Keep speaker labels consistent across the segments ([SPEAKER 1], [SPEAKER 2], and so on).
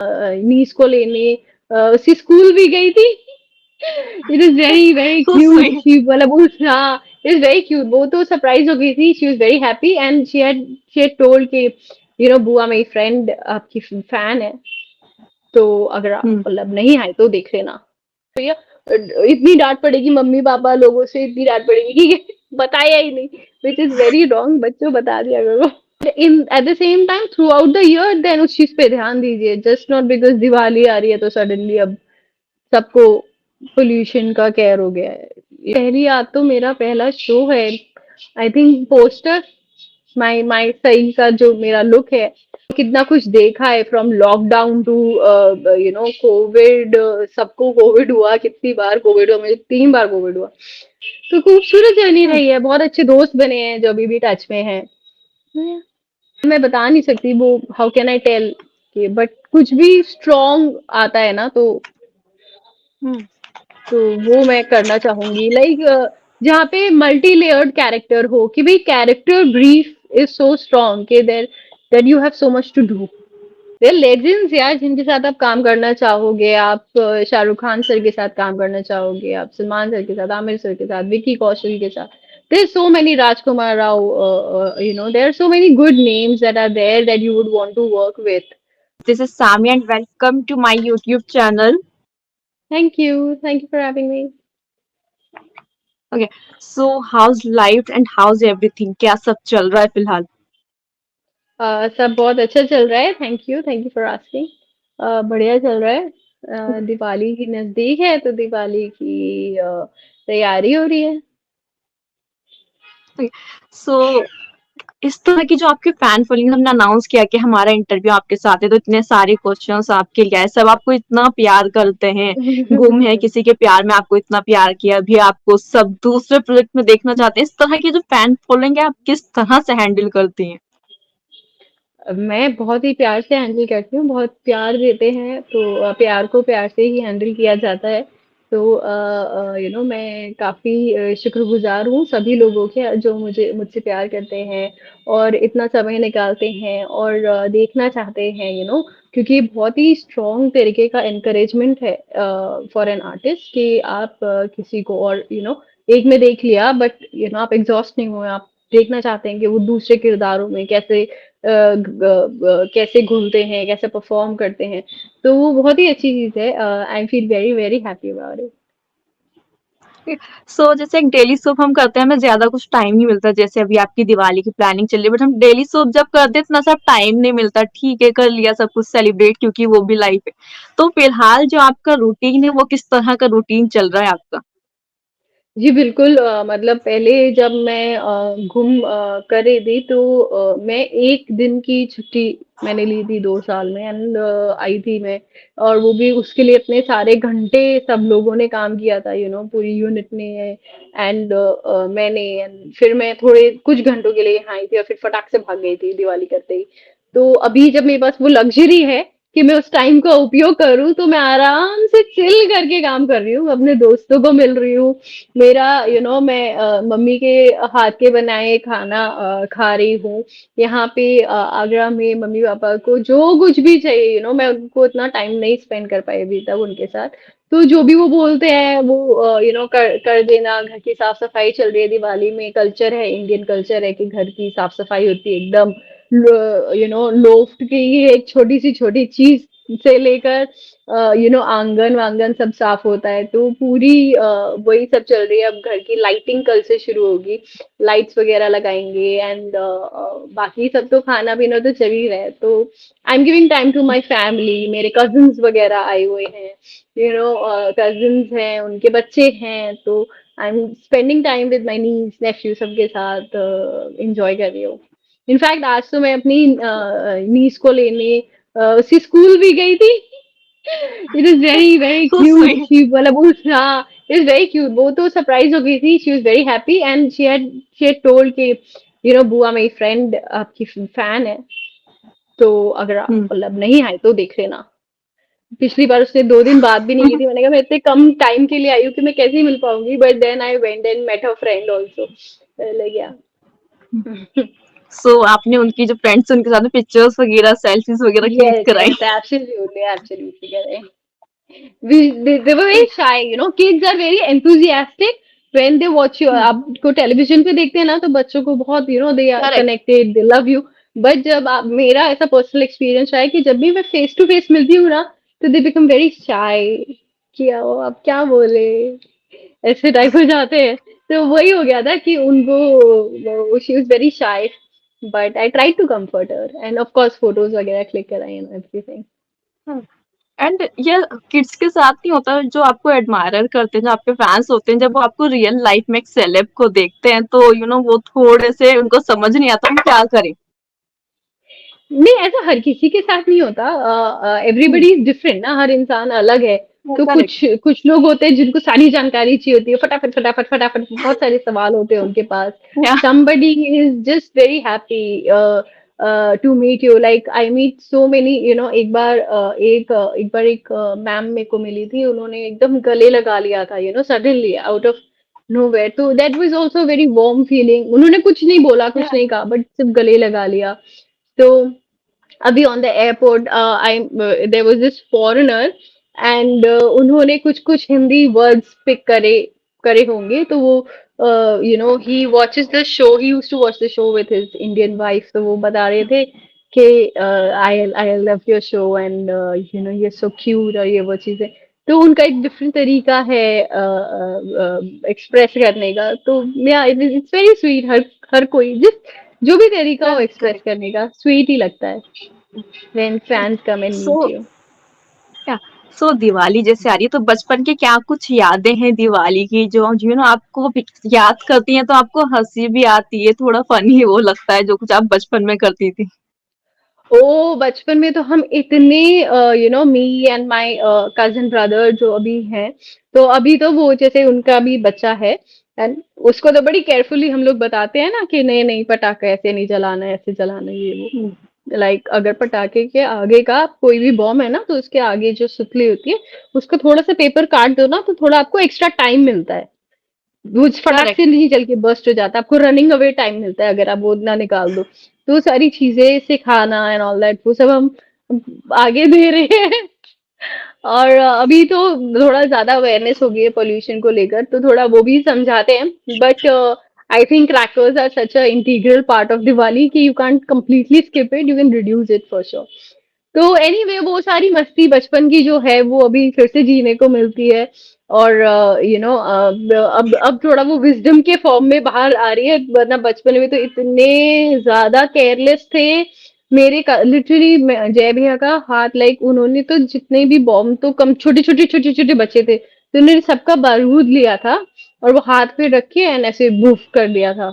[SPEAKER 1] नीस को लेने उसकी स्कूल भी गई थी। It is very very
[SPEAKER 2] So
[SPEAKER 1] cute.
[SPEAKER 2] sweet.
[SPEAKER 1] She मतलब उस हाँ, इट इज वेरी क्यूट। वो तो सरप्राइज हो गई थी। She was very happy and she had told कि बुआ मेरी फ्रेंड आपकी फैन है, तो अगर आप
[SPEAKER 2] Hmm.
[SPEAKER 1] मतलब नहीं आए तो देख लेना। तो ये इतनी डांट पड़ेगी मम्मी पापा लोगों से, इतनी डांट पड़ेगी कि बताया ही नहीं, विच इज वेरी रॉन्ग। बच्चों बता दिया करो। In at the same time throughout the year then उस चीज पे ध्यान दीजिए, जस्ट नॉट बिकॉज दिवाली आ रही है तो सडनली अब सबको पोल्यूशन का केयर हो गया है। पहली याद तो मेरा पहला शो है, आई थिंक पोस्टर। माई माई सही का जो मेरा लुक है, कितना कुछ देखा है फ्रॉम लॉकडाउन टू कोविड। सबको कोविड हुआ, कितनी बार कोविड हुआ, मुझे 3 बार कोविड हुआ। तो खूबसूरत जर्नी
[SPEAKER 2] Hmm.
[SPEAKER 1] रही है, बहुत अच्छे दोस्त बने हैं जो अभी भी टच में हैं। मैं बता नहीं सकती वो, हाउ कैन आई टेल कि, बट कुछ भी स्ट्रॉन्ग आता है ना
[SPEAKER 2] Hmm.
[SPEAKER 1] तो वो मैं करना चाहूंगी। लाइक जहाँ पे मल्टी लेयर्ड कैरेक्टर हो, कि भाई character brief is so strong कि there that you have so much to do. There legends यार जिनके साथ आप काम करना चाहोगे। आप शाहरुख खान सर के साथ काम करना चाहोगे, आप सलमान सर के साथ, आमिर सर के साथ, विकी कौशल के साथ। There so many, Rajkummar Rao, there are so many good names that are there that you would want to work with.
[SPEAKER 2] This is Sami and welcome to my YouTube channel.
[SPEAKER 1] Thank you for having me.
[SPEAKER 2] Okay, so how's life and how's everything? क्या सब चल रहा है फिलहाल?
[SPEAKER 1] सब बहुत अच्छा चल रहा है। Thank you for asking. बढ़िया चल रहा है। दिवाली की नजदीक है तो दिवाली की तैयारी हो रही है।
[SPEAKER 2] Okay, so इस तरह की जो आपके फैन फॉलोइंग हमने अनाउंस किया कि हमारा इंटरव्यू आपके साथ है तो इतने सारे क्वेश्चंस आपके लिए आए, सब आपको इतना प्यार करते हैं, गुम है किसी के प्यार में आपको इतना प्यार किया, अभी आपको सब दूसरे प्रोजेक्ट में देखना चाहते हैं, इस तरह की जो फैन फॉलोइंग है आप किस तरह से हैंडल करती हैं?
[SPEAKER 1] मैं बहुत ही प्यार से हैंडल करती हूँ, बहुत प्यार देते हैं तो प्यार को प्यार से ही हैंडल किया जाता है। तो मैं काफ़ी शुक्रगुज़ार हूँ सभी लोगों के जो मुझसे प्यार करते हैं और इतना समय निकालते हैं और देखना चाहते हैं, क्योंकि बहुत ही स्ट्रॉन्ग तरीके का एनकरेजमेंट है फॉर एन आर्टिस्ट कि आप किसी को और एक में देख लिया, बट आप एग्ज़ॉस्ट नहीं हुए, आप देखना चाहते हैं कि वो दूसरे किरदारों में कैसे घूमते हैं, कैसे परफॉर्म करते हैं। तो वो बहुत ही अच्छी चीज है। I feel very very happy about it.
[SPEAKER 2] So जैसे एक डेली सोप हम करते हैं, हमें ज्यादा कुछ टाइम नहीं मिलता, जैसे अभी आपकी दिवाली की प्लानिंग चल रही है, बट हम डेली सोप जब करते हैं इतना सा टाइम नहीं मिलता, ठीक है कर लिया सब कुछ सेलिब्रेट क्योंकि वो भी लाइफ है। तो फिलहाल जो आपका रूटीन है वो किस तरह का रूटीन चल रहा है आपका?
[SPEAKER 1] जी बिल्कुल। मतलब पहले जब मैं कर रही थी तो मैं 1 दिन की छुट्टी मैंने ली थी 2 साल में, एंड आई थी मैं। और वो भी उसके लिए इतने सारे घंटे सब लोगों ने काम किया था, पूरी यूनिट ने। एंड मैंने and फिर मैं थोड़े कुछ घंटों के लिए यहाँ आई थी और फिर फटाक से भाग गई थी दिवाली करते ही। तो अभी जब मेरे पास वो लग्जरी है कि मैं उस टाइम का उपयोग करूँ, तो मैं आराम से चिल करके काम कर रही हूँ, अपने दोस्तों को मिल रही हूँ। मेरा मैं मम्मी के हाथ के बनाए खाना खा रही हूँ। यहाँ पे आगरा में मम्मी पापा को जो कुछ भी चाहिए, मैं उनको इतना टाइम नहीं स्पेंड कर पाई अभी तक उनके साथ। तो जो भी वो बोलते हैं वो कर देना। घर की साफ सफाई चल रही है, दिवाली में कल्चर है, इंडियन कल्चर है कि घर की साफ सफाई होती है एकदम। लोफ्ट की एक छोटी चीज से लेकर आंगन वांगन सब साफ होता है। तो पूरी वही सब चल रही है। अब घर की लाइटिंग कल से शुरू होगी, लाइट्स वगैरह लगाएंगे एंड बाकी सब तो खाना पीना तो चल ही रहा है। तो I am giving time to my family. मेरे कजिन्स वगैरह आए हुए हैं, कजिन्स हैं, उनके बच्चे हैं, तो I am spending time with my niece nephew सबके साथ एंजॉय कर रही हूँ। इनफैक्ट आज तो मैं अपनी नीस को लेने उसकी स्कूल भी गई थी। It is very very
[SPEAKER 2] So
[SPEAKER 1] cute.
[SPEAKER 2] sweet.
[SPEAKER 1] She मतलब उस हाँ, इट इज वेरी क्यूट। वो तो सरप्राइज हो गई थी, she was very happy and she had told कि बुआ मेरी फ्रेंड आपकी फैन है, तो अगर आप
[SPEAKER 2] Hmm.
[SPEAKER 1] मतलब नहीं आए तो देख लेना। पिछली बार उसने 2 दिन बात भी नहीं की थी। मैंने कहा मैं इतने कम टाइम के लिए आई हूँ कि मैं कैसे मिल पाऊंगी, but then I went and met her friend also. Like या
[SPEAKER 2] सो आपने उनकी जो फ्रेंड्स उनके साथ में पिक्चर्स वगैरह, सेल्फीज वगैरह क्लिक
[SPEAKER 1] Yes,
[SPEAKER 2] कराई?
[SPEAKER 1] yes, absolutely, absolutely correct. They were very shy, you know. Kids are very enthusiastic when they watch you. आपको टेलीविजन पे देखते हैं ना तो बच्चों को बहुत they are
[SPEAKER 2] correct.
[SPEAKER 1] connected, they love you. But जब आप मेरा ऐसा पर्सनल एक्सपीरियंस रहा है कि जब भी मैं फेस टू फेस मिलती हूँ ना तो दे बिकम वेरी शाई कि आप क्या बोले ऐसे टाइप हो जाते हैं। तो वही हो गया था कि उनको she was very shy but I try to comfort her and of course photos वगैरह क्लिक कराई and everything.
[SPEAKER 2] एंड ये किड्स के साथ नहीं होता, जो आपको एडमायर करते हैं, जो आपके फैंस होते हैं, जब वो आपको रियल लाइफ में एक सेलेब को देखते हैं तो वो थोड़े से उनको समझ नहीं आता हम क्या करें।
[SPEAKER 1] नहीं ऐसा हर किसी के साथ नहीं होता एवरीबडी इज डिफरेंट ना हर इंसान अलग है तो
[SPEAKER 2] करेक्ट।
[SPEAKER 1] कुछ कुछ लोग होते हैं जिनको सारी जानकारी चाहिए होती है फटाफट फटाफट फटाफट बहुत सारे सवाल होते हैं उनके पास
[SPEAKER 2] या
[SPEAKER 1] somebody is just very happy to meet you like I meet so many you know एक बार एक मैम मेरे को मिली थी उन्होंने एकदम गले लगा लिया था you know suddenly out of nowhere तो that was also very warm feeling उन्होंने कुछ नहीं बोला कुछ नहीं कहा बट सिर्फ गले लगा लिया तो अभी on the airport I there was this foreigner and उन्होंने कुछ कुछ हिंदी वर्ड्स पिक करे करे होंगे तो वो you know he watches the show he used to watch the show with his Indian wife तो वो बता रहे थे कि I love your show and you know ये सो क्यूट और ये वो चीजें तो उनका एक डिफरेंट तरीका है एक्सप्रेस करने का तो या इट्स वेरी स्वीट हर कोई जिस जो भी तरीका हो
[SPEAKER 2] करेक्ट
[SPEAKER 1] एक्सप्रेस
[SPEAKER 2] करेक्ट।
[SPEAKER 1] करने का स्वीट ही लगता है when fans come and
[SPEAKER 2] so
[SPEAKER 1] meet you.
[SPEAKER 2] क्या सो दिवाली जैसे आ रही है तो बचपन की क्या कुछ यादें हैं दिवाली की जो आपको याद करती हैं तो आपको हंसी भी आती है, थोड़ा फनी वो लगता है जो कुछ आप बचपन में करती थी?
[SPEAKER 1] ओ बचपन में तो हम इतने you know me and my cousin brother जो अभी हैं तो अभी तो वो जैसे उनका भी बच्चा है एंड उसको तो बड़ी केयरफुली हम लोग बताते हैं ना कि नहीं नहीं पटाखा ऐसे नहीं जलाना है ऐसे जलाना है ये वो लाइक अगर पटाखे के आगे का कोई भी बॉम्ब है ना तो उसके आगे जो सुतली होती है उसको थोड़ा सा पेपर काट दो ना तो थोड़ा आपको एक्स्ट्रा टाइम मिलता है वो फटाक
[SPEAKER 2] करेक्ट।
[SPEAKER 1] से नहीं चल के बर्स्ट हो जाता आपको रनिंग अवे टाइम मिलता है अगर आप वो ना निकाल दो तो वो सारी चीजें सिखाना एंड ऑल दैट वो सब हम आगे दे रहे हैं और अभी तो थोड़ा ज्यादा अवेयरनेस हो गई है पोल्यूशन को लेकर तो थोड़ा वो भी समझाते हैं but I think crackers are such a integral part of Diwali कि you can't completely skip it you can reduce it for sure तो एनीवे वो सारी मस्ती बचपन की जो है वो अभी फिर से जीने को मिलती है और यू नो अब थोड़ा वो विजडम के फॉर्म में बाहर आ रही है वरना बचपन में तो इतने ज्यादा केयरलेस थे मेरे लिटरली जय भैया का हाथ लाइक उन्होंने तो जितने भी बॉम्ब तो कम छोटे छोटे बच्चे थे तो उन्होंने सबका बारूद लिया था और वो हाथ पे रख के एंड ऐसे बूफ कर दिया था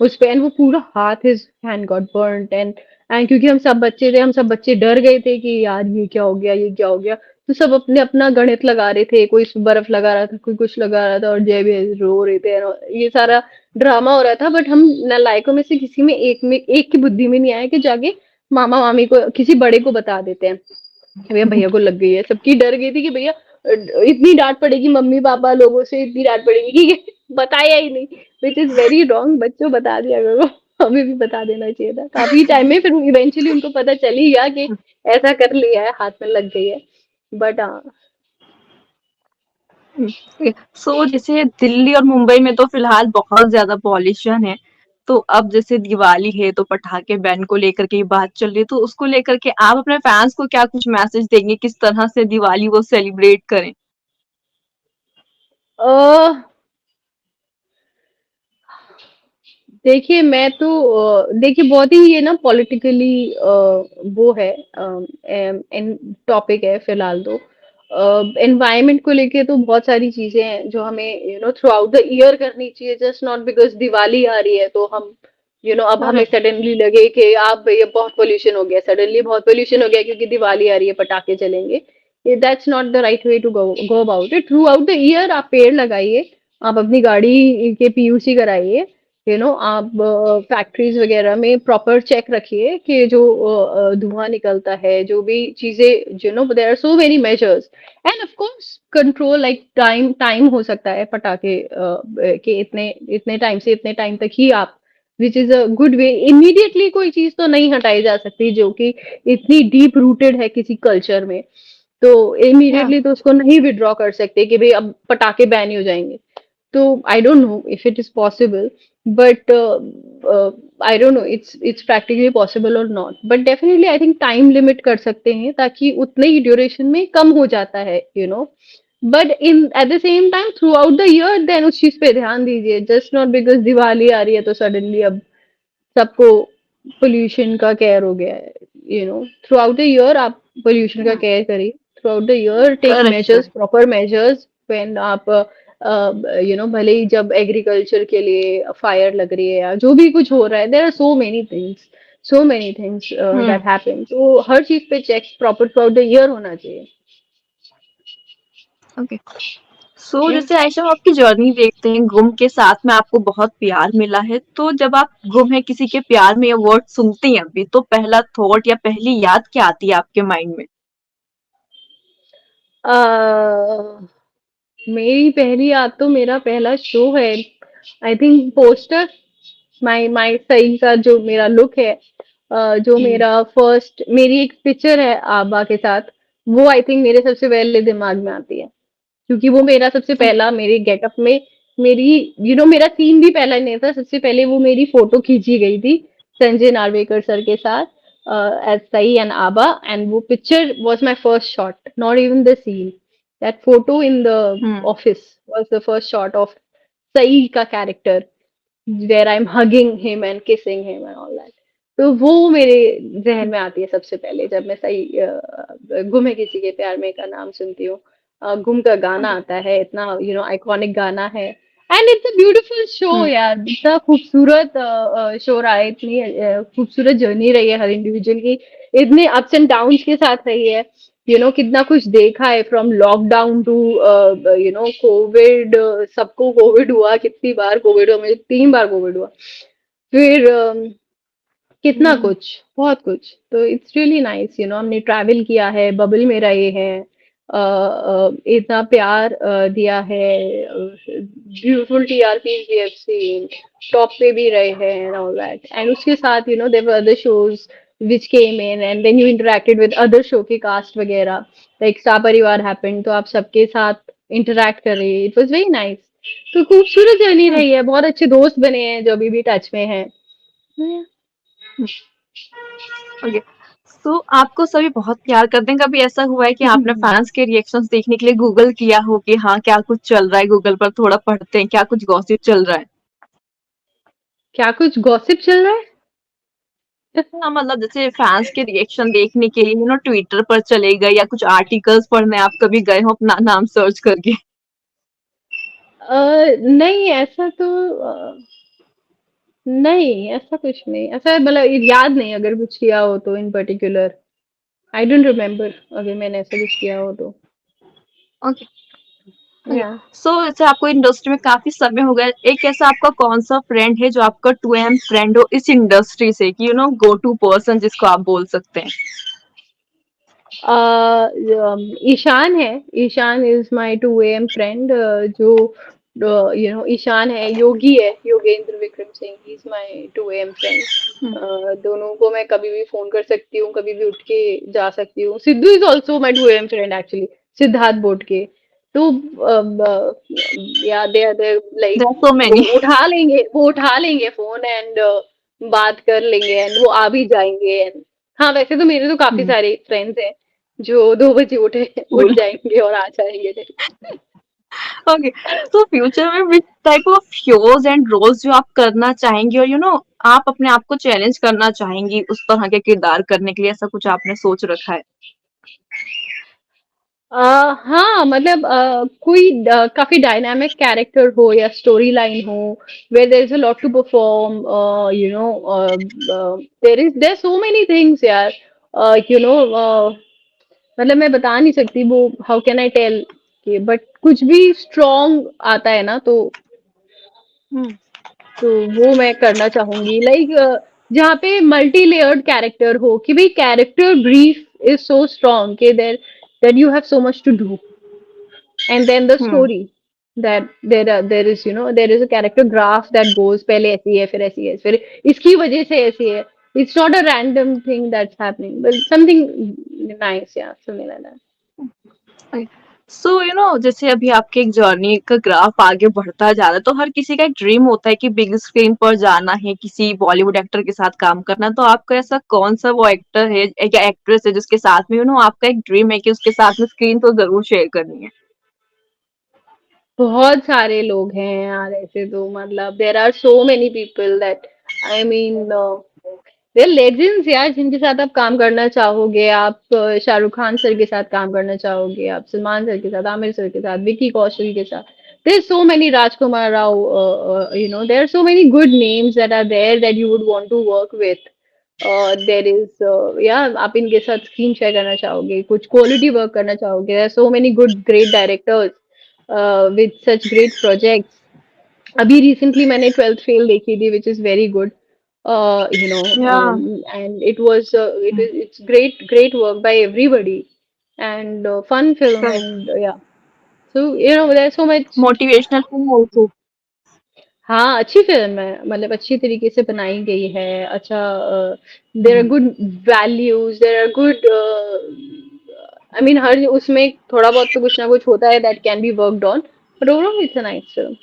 [SPEAKER 1] उस पे एंड वो पूरा हाथ his hand got burned and क्योंकि हम सब बच्चे थे हम सब बच्चे डर गए थे कि यार ये क्या हो गया ये क्या हो गया तो सब अपने अपना गणित लगा रहे थे कोई बर्फ लगा रहा था कोई कुछ लगा रहा था और जय भी रो रहे थे ये सारा ड्रामा हो रहा था बट हम नालायकों में से किसी में एक की बुद्धि में नहीं आया कि जाके मामा मामी को किसी बड़े को बता देते हैं भैया भैया को लग गई है सबकी डर गई थी कि भैया इतनी डांट पड़ेगी मम्मी पापा लोगों से इतनी डांट पड़ेगी कि बताया ही नहीं विच इज वेरी रॉन्ग बच्चों बता दिया करो हमें भी बता देना चाहिए था काफी टाइम में फिर इवेंचुअली उनको पता चल ही गया कि ऐसा कर लिया है हाथ में लग गई है बट हाँ
[SPEAKER 2] सो जैसे दिल्ली और मुंबई में तो फिलहाल बहुत ज्यादा पॉल्यूशन है, तो अब जैसे दिवाली है तो पटाखे बैन को लेकर के ये बात चल रही है, तो उसको लेकर के आप अपने फैंस को क्या कुछ मैसेज देंगे, किस तरह से दिवाली वो सेलिब्रेट करें?
[SPEAKER 1] अह देखिए मैं तो देखिए बहुत ही ये ना पॉलिटिकली वो है टॉपिक है फिलहाल तो एनवायरनमेंट को लेके तो बहुत सारी चीजें हैं जो हमें you know throughout the year करनी चाहिए जस्ट नॉट बिकॉज दिवाली आ रही है तो हम यू नो अब हमें
[SPEAKER 2] करेक्ट।
[SPEAKER 1] सडनली लगे कि आप ये बहुत पोल्यूशन हो गया सडनली बहुत पोल्यूशन हो गया क्योंकि दिवाली आ रही है पटाखे चलेंगे that's not the right way to go go about it throughout the year आप पेड़ लगाइए आप अपनी गाड़ी के पीयूसी कराइए यू नो आप फैक्ट्रीज वगैरह में प्रॉपर चेक रखिए कि जो धुआं निकलता है जो भी चीजें you know there are so many measures and of course control like time time हो सकता है पटाखे के इतने इतने टाइम से इतने टाइम तक ही आप which is a good way. Immediately कोई चीज तो नहीं हटाई जा सकती जो कि इतनी डीप रूटेड है किसी कल्चर में, तो
[SPEAKER 2] या
[SPEAKER 1] इमीडिएटली तो उसको नहीं विड्रॉ कर सकते कि भाई अब पटाखे बैन ही हो जाएंगे। तो I don't know if it is possible, but I don't know it's practically possible और not, but definitely I think time limit कर सकते हैं ताकि उतने ही ड्यूरेशन में कम हो जाता है, you know. But in at the same time throughout the year then उस चीज पे ध्यान दीजिए, जस्ट नॉट बिकॉज दिवाली आ रही है तो सडनली अब सबको पोल्यूशन का केयर हो गया है, you know. Throughout the year आप पोल्यूशन का केयर करिए, throughout the year take
[SPEAKER 2] correct
[SPEAKER 1] measures,
[SPEAKER 2] correct.
[SPEAKER 1] Proper measures. When आप यू नो भले ही जब एग्रीकल्चर के लिए फायर लग रही है या जो भी कुछ हो रहा है, there are so many things
[SPEAKER 2] hmm.
[SPEAKER 1] That happen, तो हर चीज पे check proper throughout the year होना चाहिए।
[SPEAKER 2] ओके। सो
[SPEAKER 1] या
[SPEAKER 2] जैसे आयशा हम आपकी जर्नी देखते हैं, गुम के साथ में आपको बहुत प्यार मिला है, तो जब आप गुम है किसी के प्यार में ये वर्ड सुनती हैं अभी, तो पहला थॉट या पहली याद क्या आती है आपके माइंड में?
[SPEAKER 1] मेरी पहली याद तो मेरा पहला शो है, आई थिंक पोस्टर, माई माई सही का जो मेरा लुक है, जो
[SPEAKER 2] हम्म।
[SPEAKER 1] मेरा फर्स्ट मेरी एक पिक्चर है आबा के साथ, वो आई थिंक मेरे सबसे पहले दिमाग में आती है, क्योंकि वो मेरा सबसे पहला मेरे गेटअप में मेरी, यू नो मेरा सीन भी पहला नहीं था, सबसे पहले वो मेरी फोटो खींची गई थी संजय नार्वेकर सर के साथ as Sai and Aaba, and वो picture was my first shot, not even the scene, that photo in the
[SPEAKER 2] hmm.
[SPEAKER 1] Office was the first shot of Sai का character, where I am hugging him and kissing him and all that. तो वो मेरे जहन में आती है सबसे पहले जब मैं सही गुम है किसी के प्यार में का नाम सुनती हूँ। गुम का गाना
[SPEAKER 2] ओके।
[SPEAKER 1] आता है, इतना यू नो आइकॉनिक गाना है, and it's a beautiful show
[SPEAKER 2] hmm.
[SPEAKER 1] यार, इतना खूबसूरत शो रहा है, इतनी खूबसूरत जर्नी रही है हर इंडिविजुअल की, इतने अप्स एंड डाउन्स के साथ रही है, यू नो कितना कुछ देखा है from lockdown to you know covid, सबको कोविड हुआ, कितनी बार कोविड हुआ, मुझे 3 बार कोविड हुआ, फिर कितना
[SPEAKER 2] हम्म।
[SPEAKER 1] कुछ, बहुत कुछ, तो it's really nice, you know हमने ट्रैवल किया है, बबल में रहे हैं, इतना प्यार दिया है, beautiful TRP we have seen, top पे भी रहे हैं एंड ऑल दैट, एंड उसके साथ you know there were other shows which came in and then you interacted with other show के cast वगैरह, like स्टार परिवार happened, तो आप सबके साथ interact कर रही है, it was very nice, तो खूबसूरत जर्नी
[SPEAKER 2] हम्म।
[SPEAKER 1] रही है, बहुत अच्छे दोस्त बने हैं जो अभी भी टच में हैं।
[SPEAKER 2] ओके। सो आपको सभी बहुत प्यार करते हैं, कभी ऐसा हुआ है कि आपने फैंस के रिएक्शंस देखने के लिए गूगल किया हो कि हाँ क्या कुछ चल रहा है, गूगल पर थोड़ा पढ़ते हैं क्या कुछ गॉसिप चल रहा है?
[SPEAKER 1] क्या कुछ गॉसिप चल रहा है?
[SPEAKER 2] हाँ मतलब जैसे फैंस के रिएक्शन देखने के लिए ट्विटर पर चले गए या कुछ आर्टिकल्स पढ़ने आप कभी गए हो अपना नाम सर्च करके?
[SPEAKER 1] नहीं ऐसा तो नहीं, ऐसा कुछ नहीं, ऐसा मतलब याद नहीं अगर कुछ किया हो तो इन पर्टिकुलर, आई डोंट रिमेम्बर अगर मैंने ऐसा कुछ किया हो तो।
[SPEAKER 2] ओके। ओके।
[SPEAKER 1] या
[SPEAKER 2] सो जैसे आपको इंडस्ट्री में काफी समय हो गया, एक ऐसा आपका कौन सा फ्रेंड है जो आपका 2M फ्रेंड हो इस इंडस्ट्री से कि गो टू पर्सन जिसको आप बोल सकते हैं?
[SPEAKER 1] ईशान है, Ishaan is my 2 AM friend, जो यू नो ईशान है, योगी है, Yogendra Vikram Singh, he is my 2 AM friend.
[SPEAKER 2] Hmm.
[SPEAKER 1] दोनों को मैं कभी भी फोन कर सकती हूँ, कभी भी उठ के जा सकती हूँ। Sidhu is also my 2 AM friend actually, Siddharth बोट के, तो या they like
[SPEAKER 2] there are so
[SPEAKER 1] वो
[SPEAKER 2] मेनी।
[SPEAKER 1] उठा लेंगे फोन एंड बात कर लेंगे एंड वो आ भी जाएंगे and, हाँ वैसे तो मेरे तो काफी सारे फ्रेंड्स हैं जो 2 बजे उठ
[SPEAKER 2] कूल।
[SPEAKER 1] जाएंगे और आ जाएंगे।
[SPEAKER 2] ओके। तो फ्यूचर में which type of shows and roles जो आप करना चाहेंगी और आप अपने आप को चैलेंज करना चाहेंगी उस तरह के किरदार करने के लिए, ऐसा कुछ आपने सोच रखा है?
[SPEAKER 1] हाँ मतलब कोई काफी डायनामिक कैरेक्टर हो या स्टोरी लाइन हो, where there is a lot to perform, you know there so many things यार, यू नो मतलब मैं बता नहीं सकती वो, हाउ कैन आई टेल कि, बट कुछ भी स्ट्रॉन्ग आता है ना
[SPEAKER 2] हम्म।
[SPEAKER 1] तो वो मैं करना चाहूंगी, लाइक जहाँ पे मल्टी लेयर्ड कैरेक्टर हो, कि भाई character brief is so strong कि there that you have so much to do, and then the
[SPEAKER 2] hmm.
[SPEAKER 1] Story, that there is, you know, there is a character graph that goes पहले ऐसी है फिर ऐसी है फिर इसकी वजह से ऐसी है. It's not a random thing that's happening, but something nice, yeah, something like that.
[SPEAKER 2] So you know जैसे अभी आपके एक जर्नी का ग्राफ आगे बढ़ता जा रहा है तो हर किसी का एक ड्रीम होता है कि बिग स्क्रीन पर जाना है किसी बॉलीवुड एक्टर के साथ काम करना तो आपका ऐसा कौन सा वो एक्टर है या एक्ट्रेस है जिसके साथ में यू नो आपका एक ड्रीम है कि उसके साथ में स्क्रीन तो जरूर शेयर करनी है।
[SPEAKER 1] बहुत सारे लोग हैं यार ऐसे तो, मतलब there are so many people that, I mean, there legends यार जिनके साथ आप काम करना चाहोगे. आप शाहरुख खान सर के साथ काम करना चाहोगे, आप सलमान सर के साथ, आमिर सर के साथ, विकी कौशल के साथ. There so many, Rajkummar Rao, you know, there are so many good names that are there that you would want to work with. There is, या आप इनके साथ स्क्रीन शेयर करना चाहोगे, कुछ क्वालिटी वर्क करना चाहोगे. There are so many good great directors with such great projects. अभी recently मैंने 12th फेल देखी थी, which is very good. You know,
[SPEAKER 2] या
[SPEAKER 1] and it's great work by everybody, and fun film, and yeah. So you know, there's so much.
[SPEAKER 2] Motivational film also.
[SPEAKER 1] हाँ, अच्छी film है, मतलब अच्छी तरीके से बनाई गई है. अच्छा, there are good values, there are good, I mean, हर उसमें थोड़ा बहुत तो कुछ ना कुछ होता है that can be worked on, but overall it's a nice film.